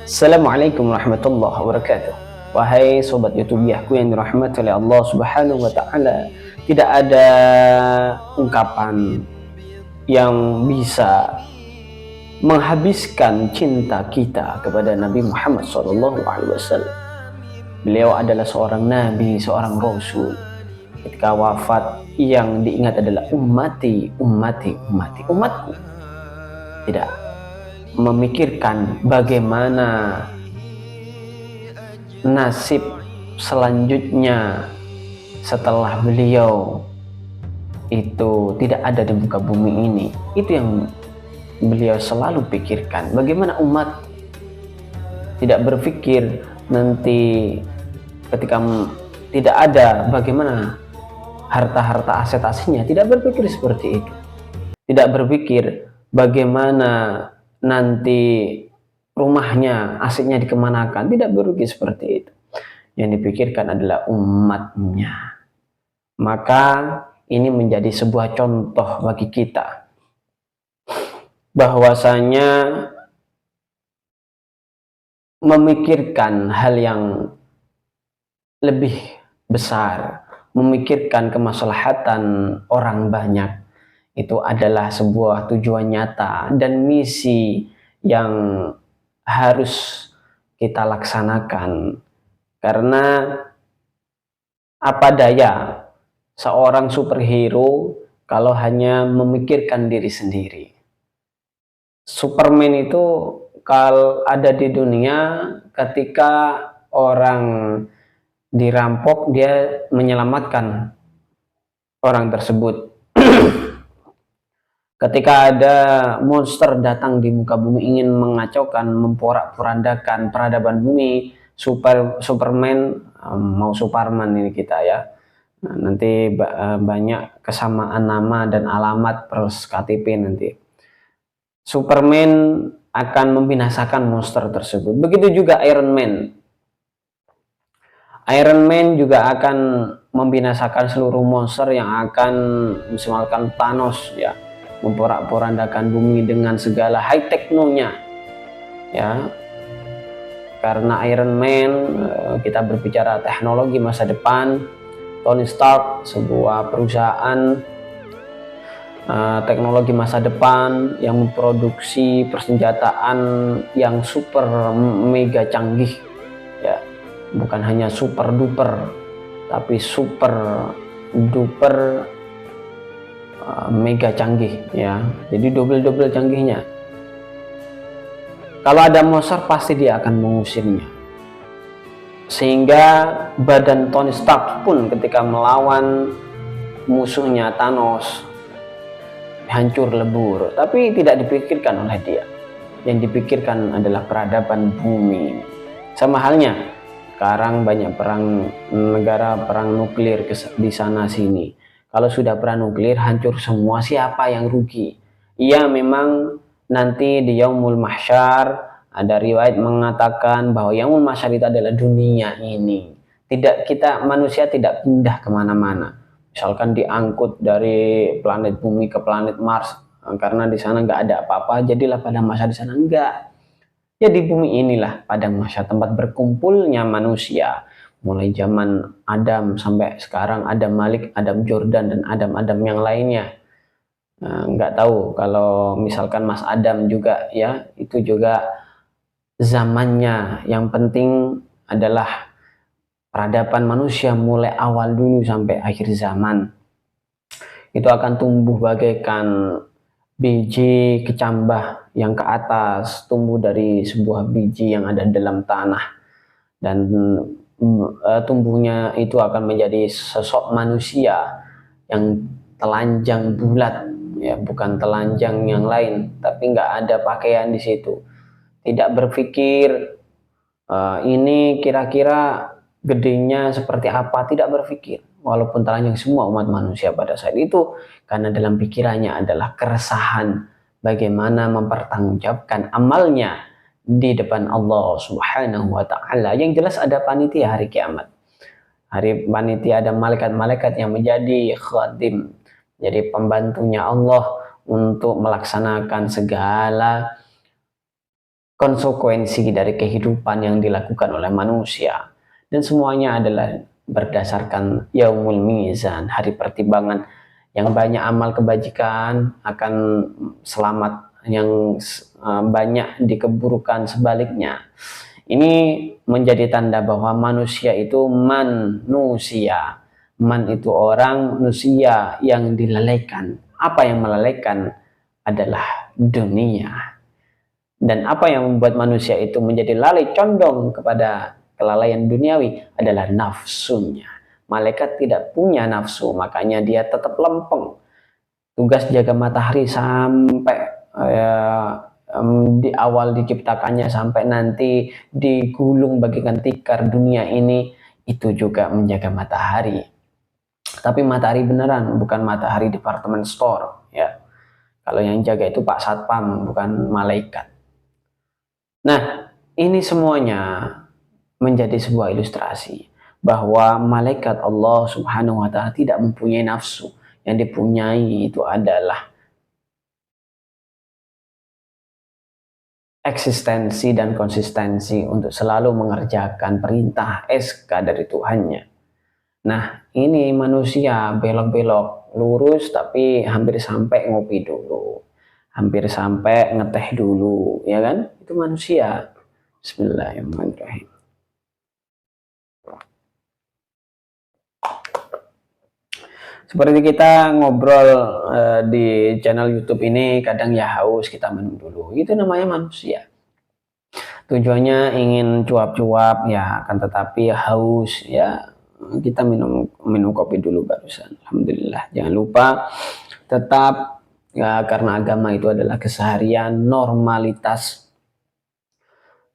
Assalamualaikum warahmatullahi wabarakatuh. Wahai sobat YouTubiahku yang dirahmati oleh Allah Subhanahu wa taala, tidak ada ungkapan yang bisa menghabiskan cinta kita kepada Nabi Muhammad SAW. Beliau adalah seorang nabi, seorang rasul. Ketika wafat, yang diingat adalah ummati, ummati, ummati, umatku. Tidak memikirkan bagaimana nasib selanjutnya setelah beliau itu tidak ada di muka bumi ini. Itu yang beliau selalu pikirkan, bagaimana umat. Tidak berpikir nanti ketika tidak ada, bagaimana harta-harta aset-asetnya. Tidak berpikir seperti itu. Tidak berpikir bagaimana nanti rumahnya, asetnya dikemanakan. Tidak berpikir seperti itu. Yang dipikirkan adalah umatnya. Maka ini menjadi sebuah contoh bagi kita bahwasanya memikirkan hal yang lebih besar, memikirkan kemaslahatan orang banyak, itu adalah sebuah tujuan nyata dan misi yang harus kita laksanakan. Karena apa daya seorang superhero kalau hanya memikirkan diri sendiri. Superman itu kalau ada di dunia, ketika orang dirampok, dia menyelamatkan orang tersebut. Ketika ada monster datang di muka bumi ingin mengacaukan, memporak-porandakan peradaban bumi, Superman, mau Superman ini kita ya. Nanti banyak kesamaan nama dan alamat plus KTP nanti. Superman akan membinasakan monster tersebut. Begitu juga Iron Man. Iron Man juga akan membinasakan seluruh monster yang akan misalkan Thanos ya, memporak-porandakan bumi dengan segala high techno-nya ya. Karena Iron Man, kita berbicara teknologi masa depan. Tony Stark, sebuah perusahaan teknologi masa depan yang memproduksi persenjataan yang super mega canggih ya, bukan hanya super duper tapi super duper mega canggih ya, jadi double canggihnya. Kalau ada monster pasti dia akan mengusirnya, sehingga badan Tony Stark pun ketika melawan musuhnya Thanos hancur lebur, tapi tidak dipikirkan oleh dia. Yang dipikirkan adalah peradaban bumi. Sama halnya sekarang banyak perang negara, perang nuklir di sana sini. Kalau sudah perang nuklir hancur semua, siapa yang rugi? Iya, memang nanti di Yaumul Mahsyar ada riwayat mengatakan bahwa Yaumul Mahsyar itu adalah dunia ini. Tidak, kita manusia tidak pindah kemana-mana. Misalkan diangkut dari planet bumi ke planet Mars karena di sana nggak ada apa-apa, jadilah padang mahsyar di sana. Enggak, ya di bumi inilah padang mahsyar, tempat berkumpulnya manusia, mulai zaman Adam sampai sekarang Adam Malik, Adam Jordan, dan Adam yang lainnya. Nggak tahu kalau misalkan Mas Adam juga ya, itu juga zamannya. Yang penting adalah peradaban manusia mulai awal dulu sampai akhir zaman. Itu akan tumbuh bagaikan biji kecambah yang ke atas, tumbuh dari sebuah biji yang ada dalam tanah. Dan tumbuhnya itu akan menjadi sosok manusia yang telanjang bulat ya, bukan telanjang yang lain, tapi nggak ada pakaian di situ. Tidak berpikir ini kira-kira gedenya seperti apa, tidak berpikir. Walaupun telanjang semua umat manusia pada saat itu, karena dalam pikirannya adalah keresahan bagaimana mempertanggungjawabkan amalnya di depan Allah Subhanahu wa taala. Yang jelas ada panitia hari kiamat. Hari panitia ada malaikat-malaikat yang menjadi khadim, jadi pembantunya Allah untuk melaksanakan segala konsekuensi dari kehidupan yang dilakukan oleh manusia, dan semuanya adalah berdasarkan yaumul mizan, hari pertimbangan. Yang banyak amal kebajikan akan selamat, yang banyak di keburukan sebaliknya. Ini menjadi tanda bahwa manusia itu manusia. Man itu orang, manusia yang dilalaikan. Apa yang melalaikan adalah dunia. Dan apa yang membuat manusia itu menjadi lalai, condong kepada kelalaian duniawi adalah nafsunya. Malaikat tidak punya nafsu, makanya dia tetap lempeng. Tugas jaga matahari sampai di awal diciptakannya sampai nanti digulung bagaikan tikar dunia ini, itu juga menjaga matahari. Tapi matahari beneran, bukan matahari department store, ya. Kalau yang jaga itu Pak Satpam, bukan malaikat. Nah, ini semuanya menjadi sebuah ilustrasi bahwa malaikat Allah Subhanahu wa Ta'ala tidak mempunyai nafsu. Yang dipunyai itu adalah eksistensi dan konsistensi untuk selalu mengerjakan perintah SK dari Tuhannya. Nah, ini manusia belok-belok lurus tapi hampir sampai ngopi dulu. Hampir sampai ngeteh dulu, ya kan? Itu manusia. Bismillahirrahmanirrahim. Seperti kita ngobrol di channel YouTube ini, kadang ya haus, kita minum dulu. Itu namanya manusia. Tujuannya ingin cuap-cuap, ya, akan tetapi haus, ya, kita minum kopi dulu barusan. Alhamdulillah. Jangan lupa tetap, ya, karena agama itu adalah keseharian, normalitas.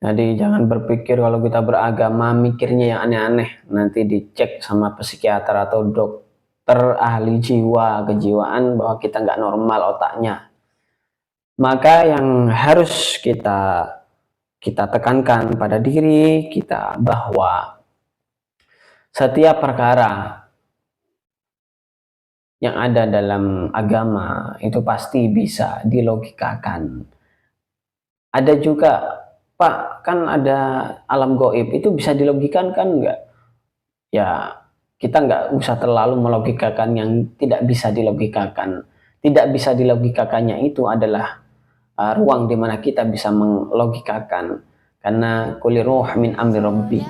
Jadi jangan berpikir kalau kita beragama mikirnya yang aneh-aneh, nanti dicek sama psikiater atau dokter ahli jiwa, kejiwaan, bahwa kita nggak normal otaknya. Maka yang harus kita tekankan pada diri kita bahwa setiap perkara yang ada dalam agama itu pasti bisa dilogikakan. Ada juga, Pak, kan ada alam gaib, itu bisa dilogikakan kan enggak? Ya, kita nggak usah terlalu melogikakan yang tidak bisa dilogikakan. Tidak bisa dilogikakannya itu adalah ruang di mana kita bisa melogikakan, karena kulli ruh min amri rabbi.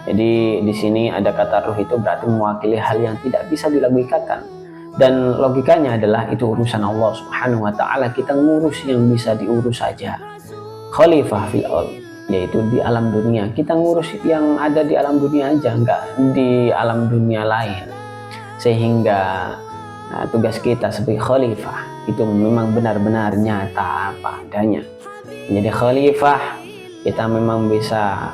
Jadi di sini ada kata ruh, itu berarti mewakili hal yang tidak bisa dilogikakan, dan logikanya adalah itu urusan Allah Subhanahu wa Ta'ala. Kita ngurus yang bisa diurus saja. Khalifah fil ard, yaitu di alam dunia. Kita ngurus yang ada di alam dunia aja, nggak di alam dunia lain. Sehingga tugas kita sebagai khalifah itu memang benar-benar nyata apa adanya. Menjadi khalifah, kita memang bisa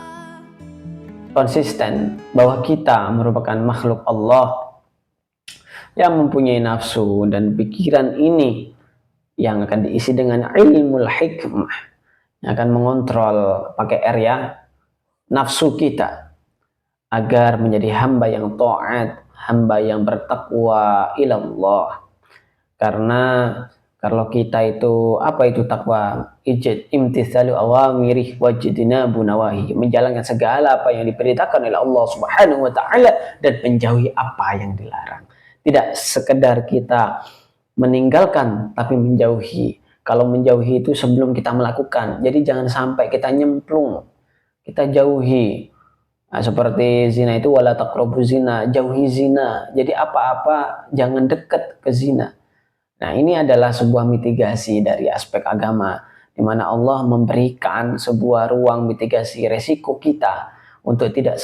konsisten bahwa kita merupakan makhluk Allah yang mempunyai nafsu dan pikiran ini yang akan diisi dengan ilmul hikmah, yang akan mengontrol, pakai R ya, nafsu kita agar menjadi hamba yang taat, hamba yang bertakwa ilallah. Karena kalau kita itu, apa itu takwa? Imtithalu awamirih wajtinabu nawahi, menjalankan segala apa yang diperintahkan oleh Allah Subhanahu wa Ta'ala dan menjauhi apa yang dilarang. Tidak sekedar kita meninggalkan tapi menjauhi. Kalau menjauhi itu sebelum kita melakukan. Jadi jangan sampai kita nyemplung, kita jauhi. Nah, seperti zina itu wala taqrabu zina, jauhi zina. Jadi apa-apa jangan dekat ke zina. Nah, ini adalah sebuah mitigasi dari aspek agama, di mana Allah memberikan sebuah ruang mitigasi resiko kita untuk tidak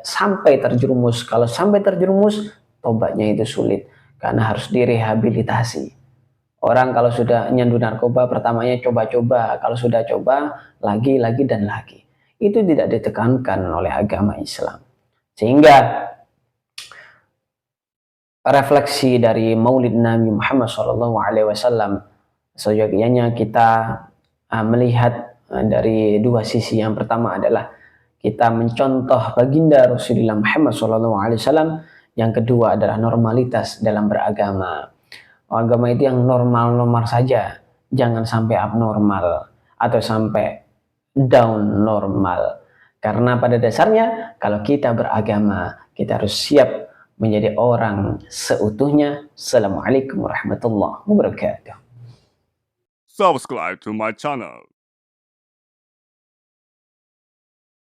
sampai terjerumus. Kalau sampai terjerumus, tobatnya itu sulit karena harus direhabilitasi. Orang kalau sudah nyandu narkoba, pertamanya coba-coba, kalau sudah coba lagi dan lagi. Itu tidak ditekankan oleh agama Islam. Sehingga refleksi dari Maulid Nabi Muhammad SAW, sejatinya kita melihat dari dua sisi. Yang pertama adalah kita mencontoh baginda Rasulullah Muhammad SAW. Yang kedua adalah normalitas dalam beragama. Agama itu yang normal-normal saja, jangan sampai abnormal. atau sampai down normal. Karena pada dasarnya kalau kita beragama, kita harus siap menjadi orang seutuhnya. Assalamualaikum warahmatullahi wabarakatuh. Subscribe to my channel.